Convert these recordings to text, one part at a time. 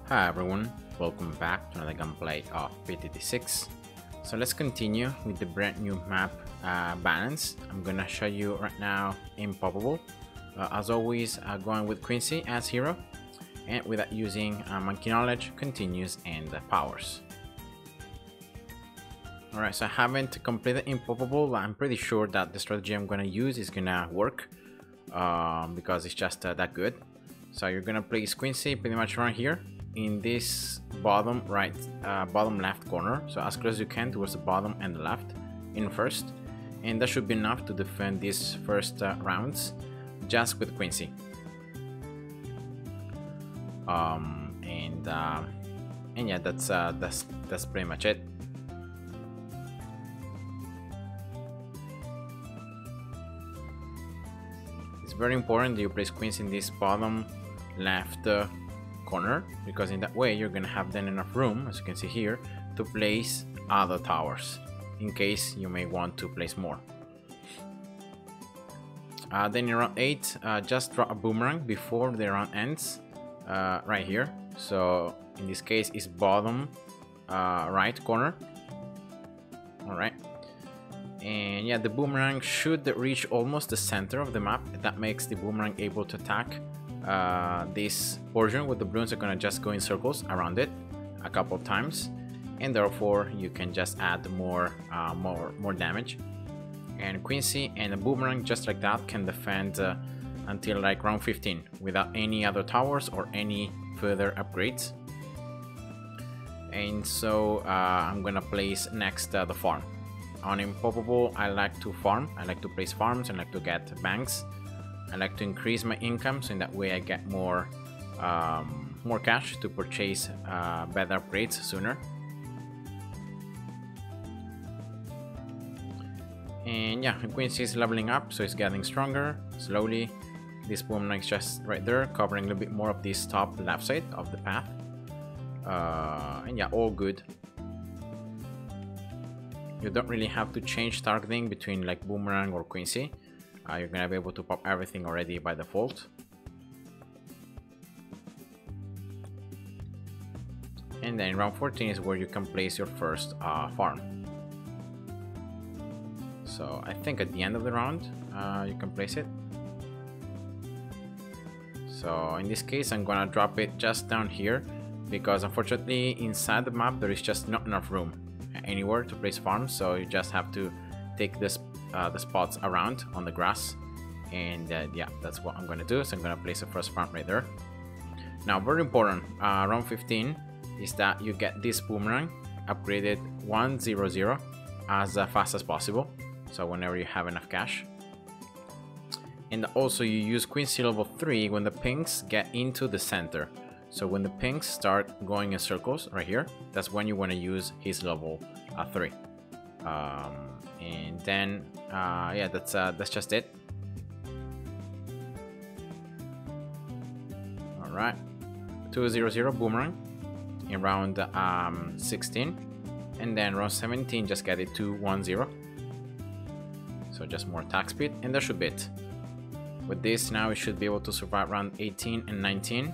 Hi everyone, welcome back to another gameplay of PTT6. So let's continue with the brand new map balance. I'm gonna show you right now Impoppable. As always, going with Quincy as hero, and without using monkey knowledge, continues, and powers. Alright, so I haven't completed Impoppable, but I'm pretty sure that the strategy I'm gonna use is gonna work because it's just that good. So you're gonna place Quincy pretty much around here in this bottom left corner, so as close as you can towards the bottom and the left in first, and that should be enough to defend these first rounds just with Quincy. And yeah, that's pretty much it. It's very important that you place Quincy in this bottom left corner, because in that way you're gonna have then enough room, as you can see here, to place other towers in case you may want to place more. Then in round 8, just draw a boomerang before the round ends, right here. So in this case it's bottom right corner. Alright, and yeah, the boomerang should reach almost the center of the map. That makes the boomerang able to attack this portion where the balloons are gonna just go in circles around it a couple of times, and therefore you can just add more damage. And Quincy and a boomerang just like that can defend until like round 15 without any other towers or any further upgrades. And so I'm gonna place next the farm. On Impoppable, I like to farm. I like to place farms. I like to get banks. I like to increase my income, so in that way I get more cash to purchase better upgrades sooner. And yeah, Quincy is leveling up, so it's getting stronger slowly. This boomerang is just right there, covering a little bit more of this top left side of the path. And yeah, all good. You don't really have to change targeting between like boomerang or Quincy. You're gonna be able to pop everything already by default. And then round 14 is where you can place your first farm. So I think at the end of the round you can place it. So in this case I'm gonna drop it just down here, because unfortunately inside the map there is just not enough room anywhere to place farms, so you just have to take this the spots around on the grass. And yeah, that's what I'm gonna do. So I'm gonna place the first farm right there. Now, very important, round 15 is that you get this boomerang upgraded 100 as fast as possible, so whenever you have enough cash. And also you use Quincy level 3 when the pinks get into the center. So when the pinks start going in circles right here, that's when you want to use his level 3. And then yeah, that's just it. All right, 200 boomerang in round 16, and then round 17 just get it 210. So just more attack speed, and that should be it. With this now we should be able to survive round 18 and 19.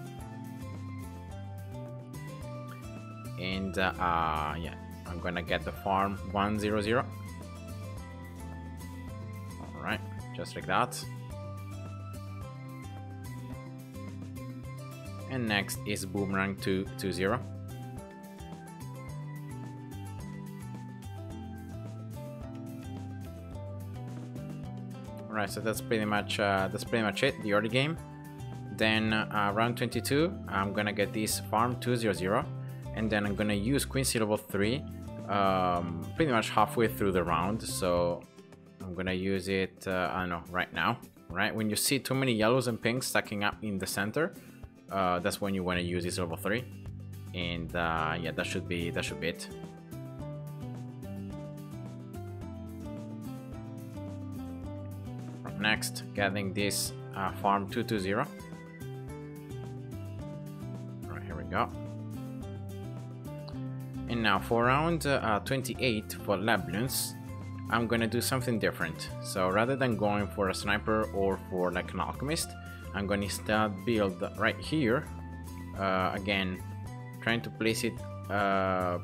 And yeah, I'm gonna get the farm 100. Alright, just like that. And next is boomerang 220. Alright, so that's pretty much it, the early game. Then round 22, I'm gonna get this farm 200. And then I'm gonna use Quincy level 3 pretty much halfway through the round. So I'm gonna use it, I don't know, right now. Right when you see too many yellows and pinks stacking up in the center, that's when you want to use this level 3. And yeah, that should be it. Next, getting this farm 220. Right, here we go. And now for round 28 for Bloons, I'm gonna do something different. So rather than going for a sniper or for like an alchemist, I'm gonna instead build right here again trying to place it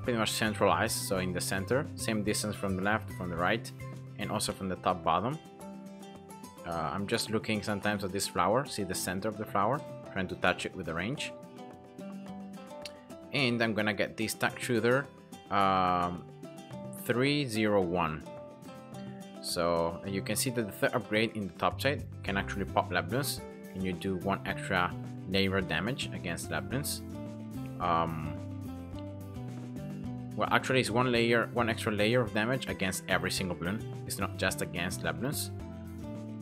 pretty much centralized, so in the center, same distance from the left, from the right, and also from the top bottom. I'm just looking sometimes at this flower, see the center of the flower, trying to touch it with the range. And I'm gonna get this tack shooter 301. So you can see that the third upgrade in the top side can actually pop Bloons, and you do one extra layer of damage against Bloons. Well, actually, it's one extra layer of damage against every single Bloon. It's not just against Bloons.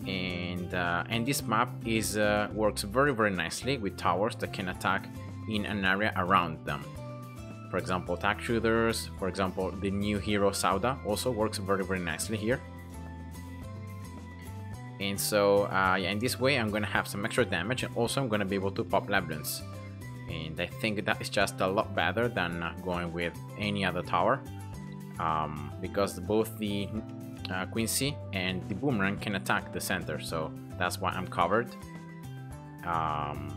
And this map is works very nicely with towers that can attack in an area around them. For example, tack shooters. For example, the new hero Sauda also works very nicely here. And so yeah, in this way I'm gonna have some extra damage, and also I'm gonna be able to pop Bloons. And I think that is just a lot better than going with any other tower, because both the Quincy and the Boomerang can attack the center, so that's why I'm covered.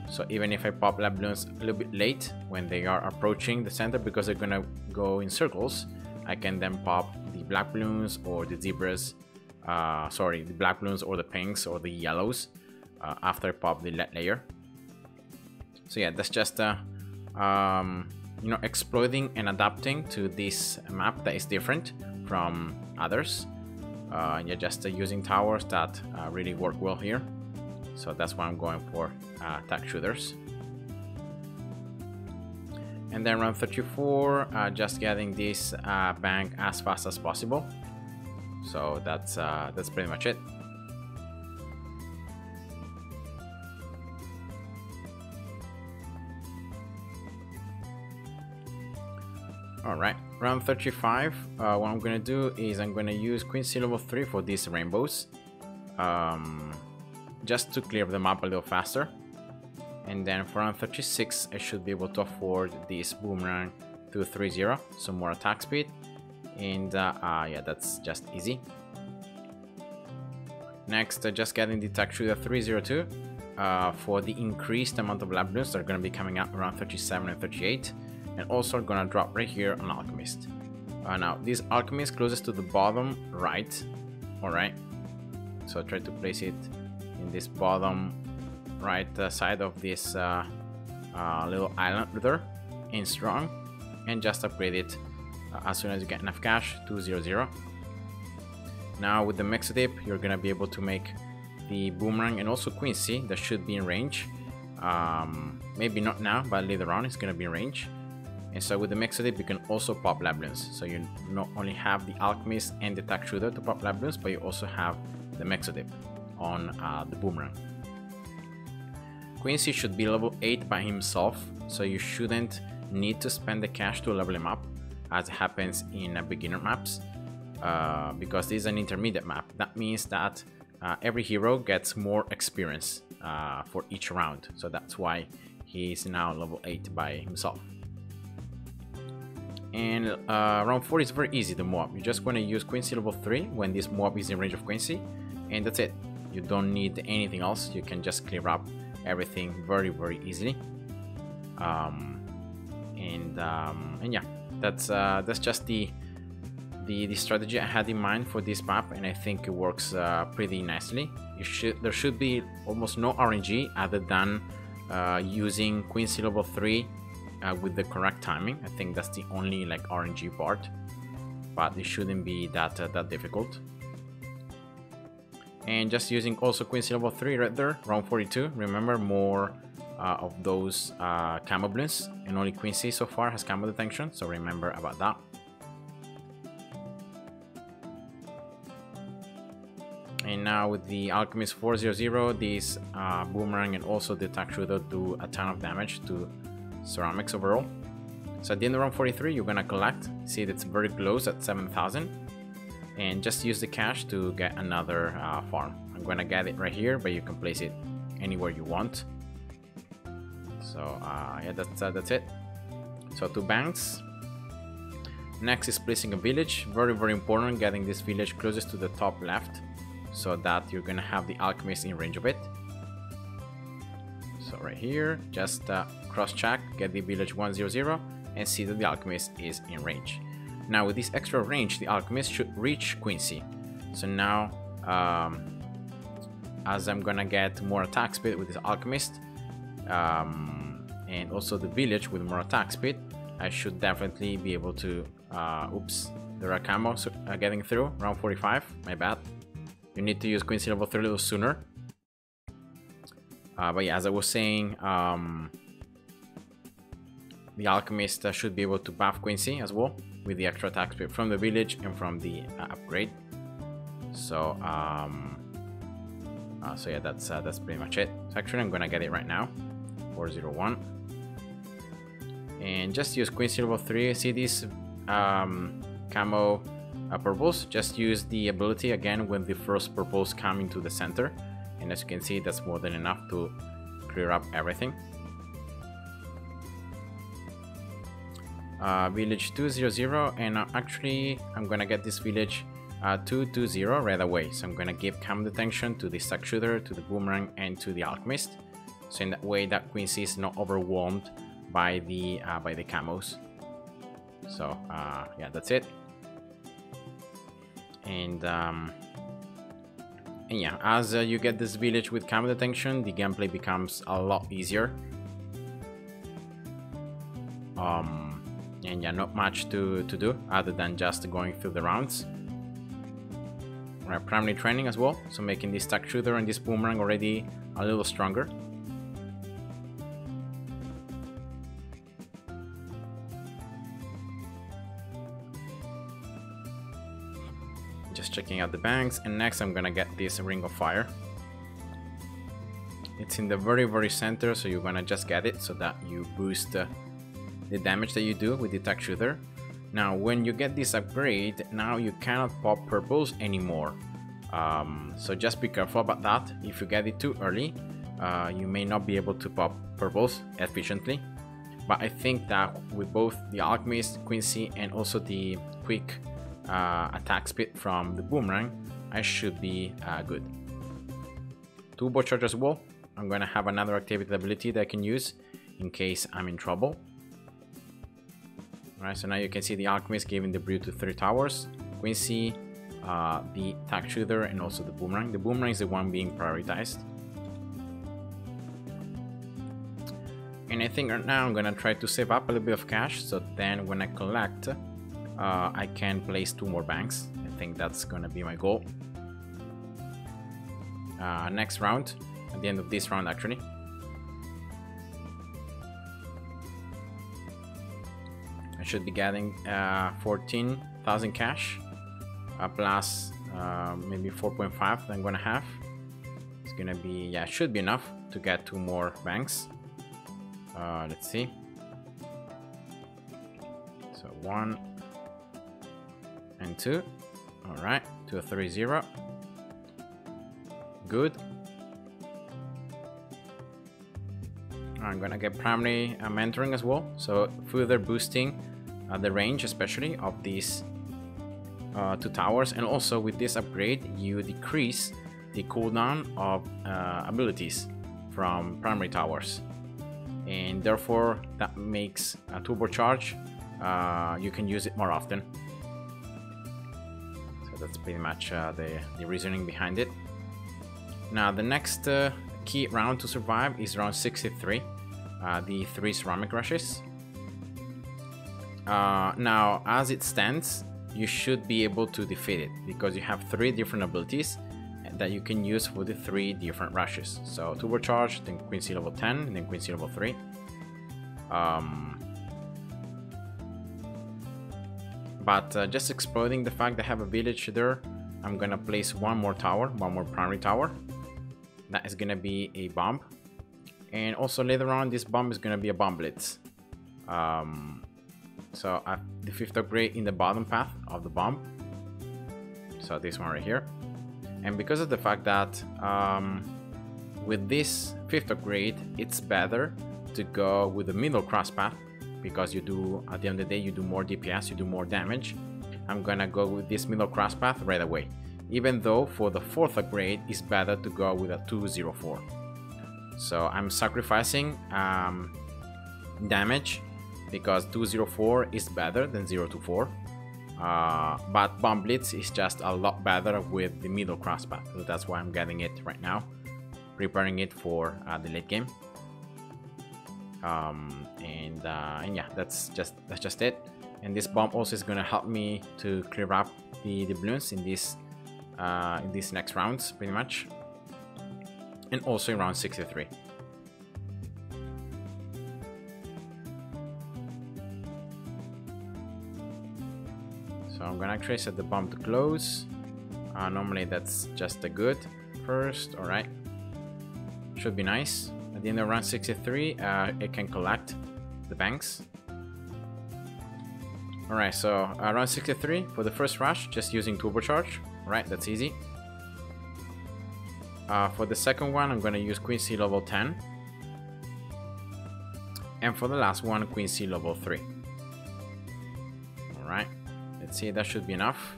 So even if I pop Bloons a little bit late when they are approaching the center, because they're gonna go in circles, I can then pop the black Bloons or the zebras, sorry, the black Bloons or the pinks or the yellows after I pop the lead layer. So yeah, that's just you know, exploiting and adapting to this map that is different from others. Yeah, just using towers that really work well here. So that's why I'm going for tack shooters. And then round 34, just getting this bank as fast as possible. So that's pretty much it. Alright, round 35, what I'm gonna do is I'm gonna use Quincy level 3 for these rainbows, just to clear the map a little faster. And then for round 36, I should be able to afford this Boomerang 230, some more attack speed, and yeah, that's just easy. Next, just getting the tack shooter 302 for the increased amount of Bloons that are gonna be coming out around 37 and 38. And also gonna drop right here an Alchemist. Now this Alchemist closest to the bottom right. Alright, so try to place it in this bottom right side of this little island there in strong, and just upgrade it as soon as you get enough cash to 0-0. Now with the Mexodip, you're gonna be able to make the Boomerang and also Quincy that should be in range. Maybe not now, but later on it's gonna be in range. And so with the Mexodip, you can also pop Bloons. So you not only have the Alchemist and the tack shooter to pop Bloons, but you also have the Mexodip on the Boomerang. Quincy should be level 8 by himself, so you shouldn't need to spend the cash to level him up, as happens in beginner maps, because this is an intermediate map. That means that every hero gets more experience for each round, so that's why he is now level 8 by himself. And round 4 is very easy, the Moab. You just want to use Quincy level 3 when this Moab is in range of Quincy, and that's it. You don't need anything else. You can just clear up everything very easily. And yeah, that's just the strategy I had in mind for this map, and I think it works pretty nicely. There should be almost no RNG other than using Quincy level 3 with the correct timing. I think that's the only like RNG part, but it shouldn't be that difficult. And just using also Quincy level 3 right there, round 42. Remember, more of those camo Bloons, and only Quincy so far has camo detection, so remember about that. And now with the Alchemist 400, this Boomerang and also the tack shooter do a ton of damage to ceramics overall. So at the end of round 43, you're gonna collect. See, that's very close at 7,000, and just use the cash to get another farm. I'm gonna get it right here, but you can place it anywhere you want. So yeah, that's it. So 2 banks. Next is placing a village. Very important, getting this village closest to the top left, so that you're gonna have the Alchemist in range of it. So right here, just cross check, get the village 100, and see that the alchemist is in range. Now with this extra range, the alchemist should reach Quincy. So now, as I'm gonna get more attack speed with this alchemist, and also the village with more attack speed, I should definitely be able to, oops, there are camos getting through, round 45, my bad. You need to use Quincy level 3 a little sooner. But yeah, as I was saying, the alchemist should be able to buff Quincy as well with the extra attack speed from the village and from the upgrade. So so yeah, that's pretty much it. So actually I'm gonna get it right now, 401, and just use Quincy level 3. See these camo purples? Just use the ability again when the first purples come into the center, and as you can see, that's more than enough to clear up everything. Village 200, and actually I'm gonna get this village 220 right away. So I'm gonna give camo detention to the stack shooter, to the boomerang, and to the alchemist. So in that way, that Quincy is not overwhelmed by the camos. So yeah, that's it. And yeah, as you get this village with camo detention, the gameplay becomes a lot easier. And yeah, not much to do other than just going through the rounds. Right, primary training as well, so making this stack shooter and this boomerang already a little stronger. Just checking out the banks, and next I'm gonna get this ring of fire. It's in the very center, so you're gonna just get it so that you boost the damage that you do with the attack shooter. Now when you get this upgrade, now you cannot pop purples anymore, so just be careful about that. If you get it too early, you may not be able to pop purples efficiently, but I think that with both the alchemist, Quincy, and also the quick attack speed from the boomerang, I should be good. Turbo charge as well. I'm gonna have another activated ability that I can use in case I'm in trouble. Alright, so now you can see the alchemist giving the brew to 3 towers, Quincy, the attack shooter, and also the boomerang. The boomerang is the one being prioritized. And I think right now I'm gonna try to save up a little bit of cash, so then when I collect, I can place 2 more banks. I think that's gonna be my goal. Next round, at the end of this round actually. I should be getting 14,000 cash, plus maybe 4.5 that I'm gonna have. It's gonna be, yeah, should be enough to get 2 more banks. Let's see. So 1 and 2. All right, 230. Good. I'm gonna get primary mentoring as well, so further boosting the range, especially of these 2 towers. And also with this upgrade, you decrease the cooldown of abilities from primary towers, and therefore that makes a turbocharge. You can use it more often. So that's pretty much the reasoning behind it. Now the next key round to survive is round 63, the 3 ceramic rushes. Now as it stands, you should be able to defeat it because you have 3 different abilities that you can use for the 3 different rushes. So turbocharge, then Quincy level 10, and then Quincy level 3. But just exploiting the fact that I have a village there, I'm gonna place 1 more tower, 1 more primary tower. That is gonna be a bomb, and also later on this bomb is gonna be a bomb blitz. So the 5th upgrade in the bottom path of the bomb, so this one right here. And because of the fact that with this 5th upgrade, it's better to go with the middle cross path, because you do, at the end of the day, you do more DPS, you do more damage. I'm gonna go with this middle cross path right away, even though for the 4th upgrade it's better to go with a 204. So I'm sacrificing damage, because 204 is better than 024. But Bomb Blitz is just a lot better with the middle crosspath, so that's why I'm getting it right now, preparing it for the late game. And yeah, that's just it. And this bomb also is gonna help me to clear up the balloons in these next rounds, pretty much, and also in round 63. So I'm gonna actually set the bomb to close. Normally that's just a good first. All right, should be nice. At the end of round 63, it can collect the banks. All right, so round 63 for the first rush, just using turbocharge. All right, that's easy. For the second one, I'm gonna use Queen C level 10, and for the last one, Queen C level 3. All right. Let's see, that should be enough.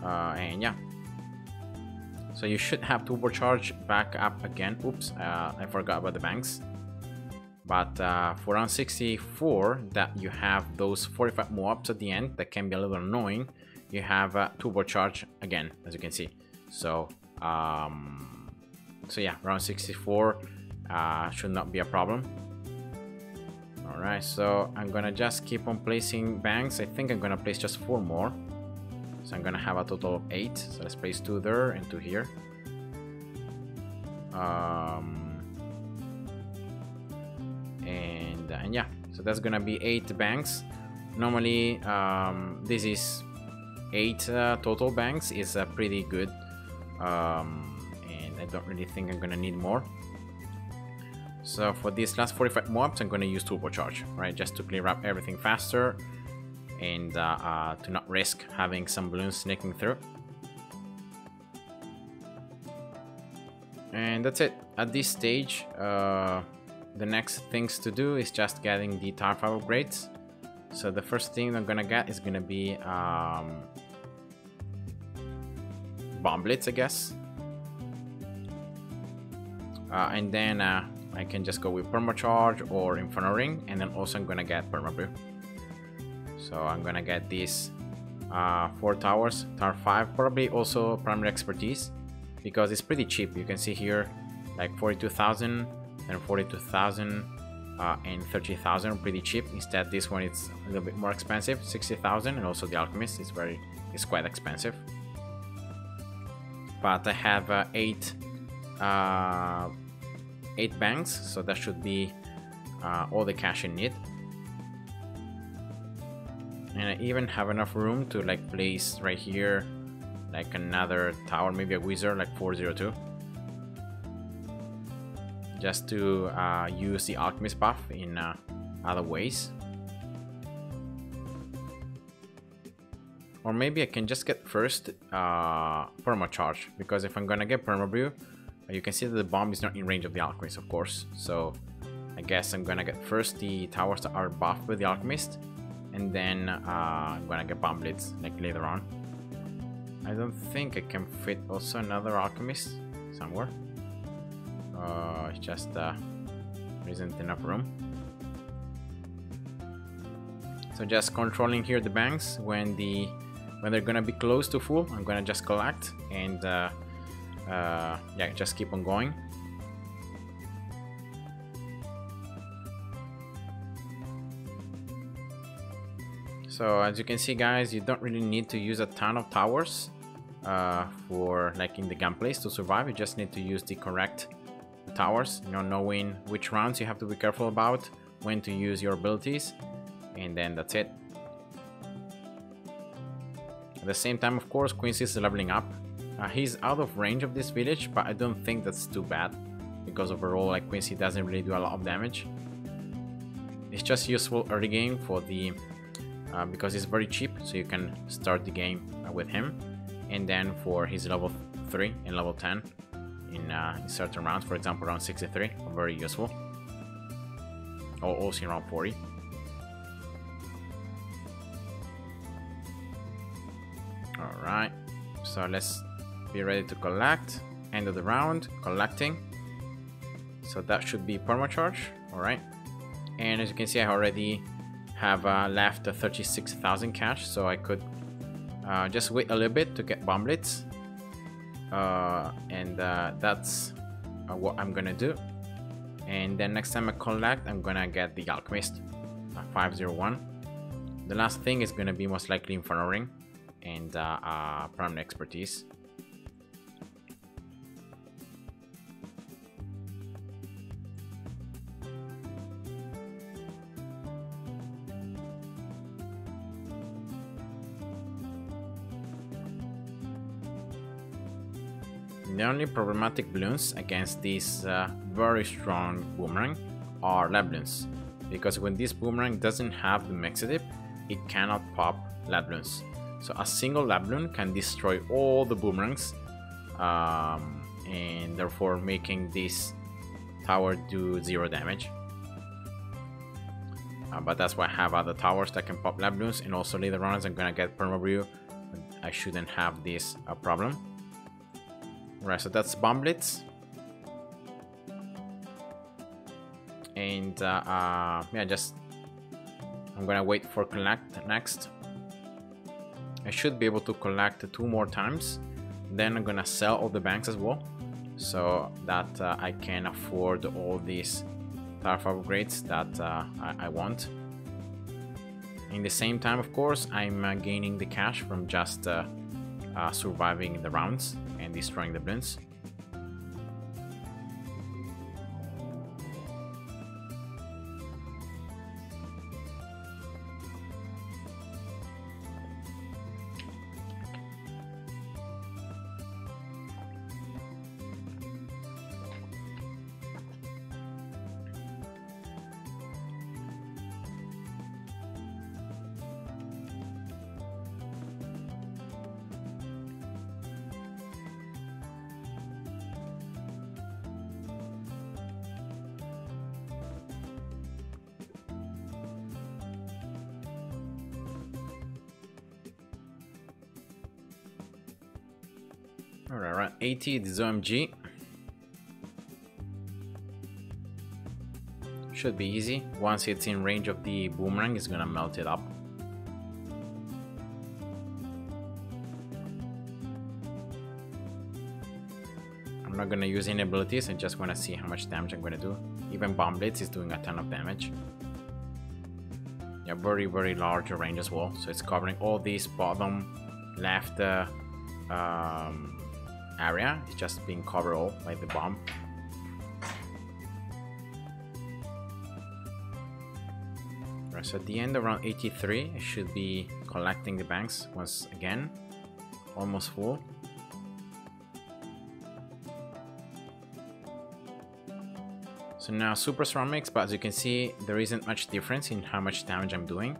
And yeah, so you should have turbocharge back up again. Oops, I forgot about the banks. But for round 64, that you have those 45 mobs at the end that can be a little annoying. You have turbocharge again, as you can see. So so yeah, round 64 should not be a problem. Alright, so I'm gonna just keep on placing banks. I think I'm gonna place just 4 more. So I'm gonna have a total of 8. So let's place 2 there and 2 here. And yeah, so that's gonna be 8 banks. Normally, this is 8 total banks. Is pretty good. And I don't really think I'm gonna need more. So for these last 45 mobs, I'm going to use turbocharge, right, just to clear up everything faster and to not risk having some balloons sneaking through. And that's it. At this stage, the next things to do is just getting the Tower 5 upgrades. So the first thing I'm going to get is going to be Bomb Blitz, I guess. And then I can just go with Permacharge or Inferno Ring, and then also I'm gonna get Permabrew. So I'm gonna get these 4 towers, Tower 5, probably also Primary Expertise, because it's pretty cheap. You can see here like 42,000 and 42,000 and 30,000, pretty cheap. Instead, this one is a little bit more expensive, 60,000, and also the Alchemist is quite expensive. But I have 8 banks, so that should be all the cash I need. And I even have enough room to like place right here like another tower, maybe a wizard like 402, just to use the alchemist buff in other ways. Or maybe I can just get first Permacharge, because if I'm gonna get Permabrew, you can see that the bomb is not in range of the alchemist, of course. So I guess I'm gonna get first the towers that are buffed with the alchemist, and then I'm gonna get Bomb Blitz like later on. I don't think I can fit also another alchemist somewhere. It's just there isn't enough room. So just controlling here the banks. When they're gonna be close to full, I'm gonna just collect and yeah, just keep on going. So as you can see, guys, you don't really need to use a ton of towers for like in the gunplays to survive. You just need to use the correct towers, you know, knowing which rounds you have to be careful about, when to use your abilities, and then that's it. At the same time, of course, Quincy is leveling up. He's out of range of this village, but I don't think that's too bad, because overall, like, Quincy doesn't really do a lot of damage. It's just useful early game for the because it's very cheap, so you can start the game with him, and then for his level 3 and level 10 in certain rounds, for example round 63, very useful, or also in round 40. Alright, so let's be ready to collect. End of the round, collecting. So that should be Permacharge, alright. And as you can see, I already have left 36,000 cash, so I could just wait a little bit to get bomb blitz. And that's what I'm gonna do. And then next time I collect, I'm gonna get the Alchemist 501. The last thing is gonna be most likely Inferno Ring and Permanent Expertise. The only problematic Bloons against this very strong Boomerang are Lab Bloons, because when this Boomerang doesn't have the Mexadip, it cannot pop Lab Bloons. So a single Lab Bloon can destroy all the Boomerangs, and therefore making this tower do 0 damage. But that's why I have other towers that can pop Lab Bloons, and also later on as I'm gonna get Perma Brew, I shouldn't have this problem. Right, so that's Bomb Blitz. And yeah, I'm gonna wait for collect next. I should be able to collect 2 more times. Then I'm gonna sell all the banks as well, so that I can afford all these tower upgrades that I want. In the same time, of course, I'm gaining the cash from just surviving the rounds and destroying the Bloons. Alright, around 80, this OMG. Should be easy. Once it's in range of the Boomerang, it's gonna melt it up. I'm not gonna use any abilities, I just wanna see how much damage I'm gonna do. Even Bomb Blitz is doing a ton of damage. Yeah, very, very large range as well. So it's covering all this bottom left area. It's just being covered all by the bomb. Right, so at the end around 83, I should be collecting the banks once again. Almost full. So now super ceramics, but as you can see, there isn't much difference in how much damage I'm doing.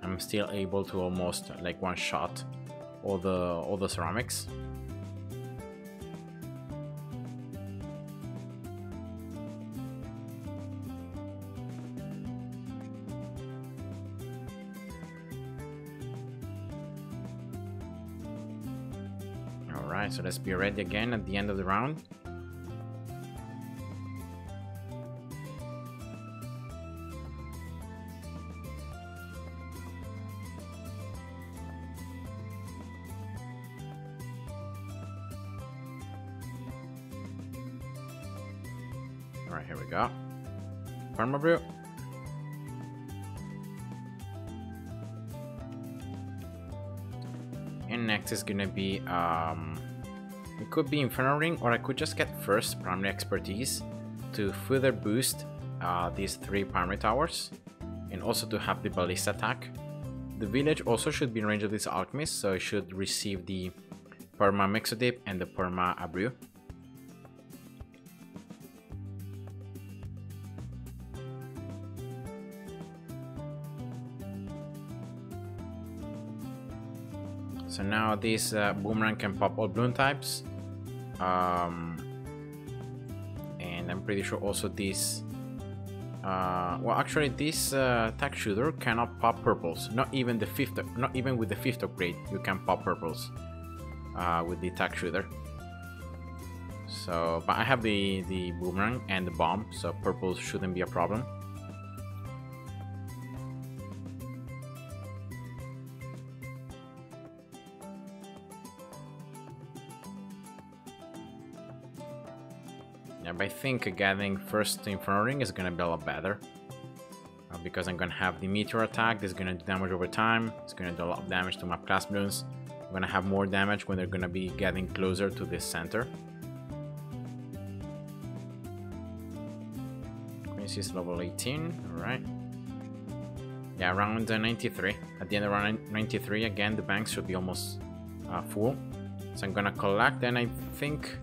I'm still able to almost like one shot all the ceramics. Alright, so let's be ready again at the end of the round. Alright, here we go. Perma Brew. And next is gonna be it could be Inferno Ring, or I could just get first Primary Expertise to further boost these 3 primary towers, and also to have the Ballista attack. The village also should be in range of this Alchemist, so it should receive the Perma Mixodip and the Perma Abrew. So now this Boomerang can pop all Bloon types, and I'm pretty sure also this, well actually this Tack Shooter cannot pop purples, not even with the 5th upgrade you can pop purples with the Tack Shooter. So, but I have the Boomerang and the bomb, so purples shouldn't be a problem. Yeah, but I think getting first Inferno Ring is gonna be a lot better. Because I'm gonna have the Meteor attack, that's gonna do damage over time, it's gonna do a lot of damage to my class Bloons. I'm gonna have more damage when they're gonna be getting closer to this center. Quincy's level 18, alright. Yeah, around 93. At the end of round 93, again, the banks should be almost full. So I'm gonna collect, and I think,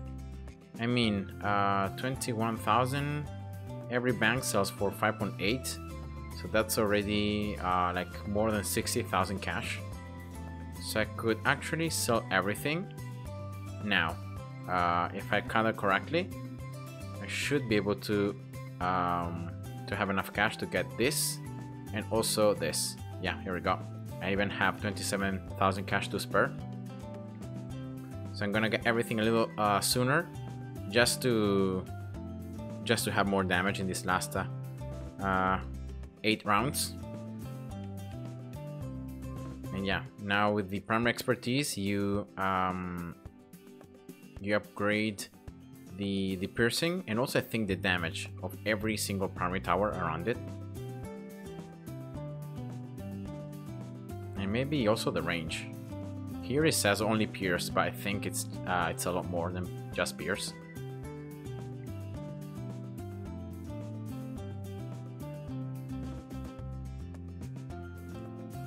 21,000. Every bank sells for 5.8. So that's already like more than 60,000 cash. So I could actually sell everything. Now, if I count it correctly, I should be able to have enough cash to get this and also this. Yeah, here we go. I even have 27,000 cash to spare. So I'm gonna get everything a little sooner, just to have more damage in this last 8 rounds. And yeah, now with the primary expertise, you upgrade the piercing, and also I think the damage of every single primary tower around it, and maybe also the range. Here it says only pierce, but I think it's a lot more than just pierce.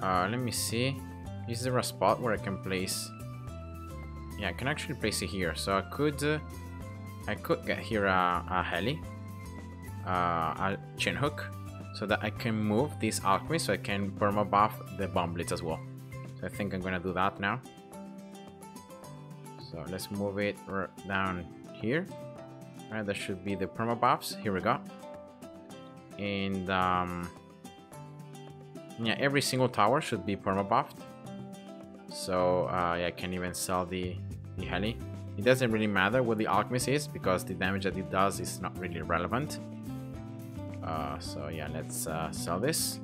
Let me see. Is there a spot where I can place? Yeah, I can actually place it here. So I could get here a heli, a chin hook, so that I can move this alchemy, so I can perma buff the bomb blitz as well. So I think I'm gonna do that now. So let's move it down here. Alright, that should be the perma buffs. Here we go. And yeah, every single tower should be perma buffed. So yeah, I can even sell the heli. It doesn't really matter what the alchemist is, because the damage that it does is not really relevant. So yeah, let's sell this.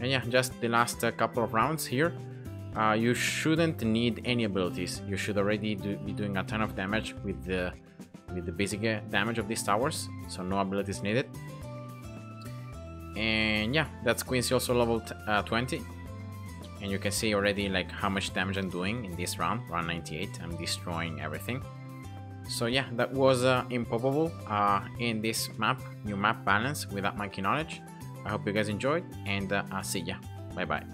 And yeah, just the last couple of rounds here. You shouldn't need any abilities. You should already be doing a ton of damage with the basic damage of these towers. So no abilities needed. And yeah, that's Quincy also level 20. And you can see already like how much damage I'm doing in this round 98. I'm destroying everything. So yeah, that was Impoppable in this map, new map balance without monkey knowledge. I hope you guys enjoyed, and I'll see ya. Bye bye.